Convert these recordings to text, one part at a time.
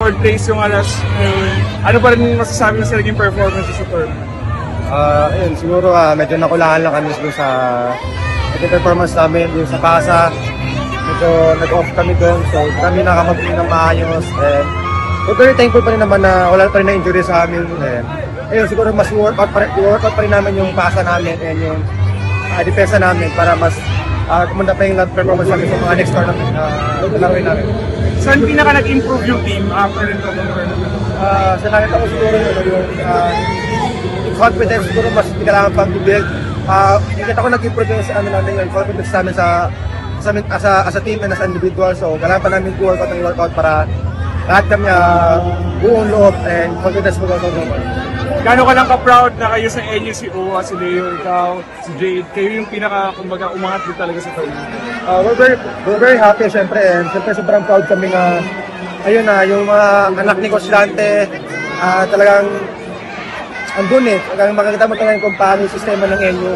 third place yung alas. Ano pa rin masasabi mo sa naging performance sa third? Ayun, siguro medyo nakulangan lang kami doon sa performance namin, yung sa PASA. Medyo nag-off kami doon, so kami nakamagpili ng maayos. And we're very thankful pa rin naman na wala pa rin na injury sa amin. And ayun, siguro mas workout pa rin namin yung PASA namin and yung depensa namin para mas kumanda pa yung performance namin sa mga next tournament na laruin namin. Saan pinaka nag-improve yung team after nito? Sa nakita ko siguro yung confidence, siguro mas kailangan pang to-build. Kita ko nag-improve yung yung confidence namin as a team and as an individual. So kailangan pa namin workout para lahat kami buong loob and confidence mo gawin naman. Gano'n ka lang ka-proud na kayo sa NU, si Owa, si Leo, ikaw, si Jade, kayo yung pinaka, kumbaga, umangat din talaga sa tournament? We're very happy, syempre, and syempre sobrang proud kami na, ayun na, yung mga anak ni Coach Dante, talagang, andun talagang makikita mo talagang kung paano yung sistema ng NU,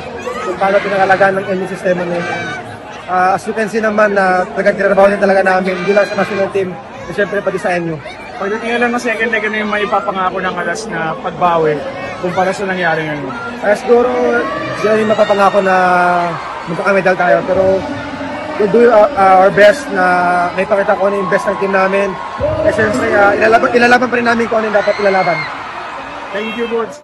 kung paano pinakalagaan ng NU sistema ng NU. As you can see naman, talagang tinarabaho din talaga namin, hindi lang sa national team, at syempre pati sa NU. Pagdating lang ng second leg, ano yung may ipapangako ng alas na pagbawi kumpara sa nangyari ngayon? Siguro, sila yung mapapangako na magkakamedal tayo. Pero we'll do our best na may pakita ko ano yung best ng team namin. Siyempre, ilalaban pa rin namin kung ano yung dapat ilalaban. Thank you, Bods.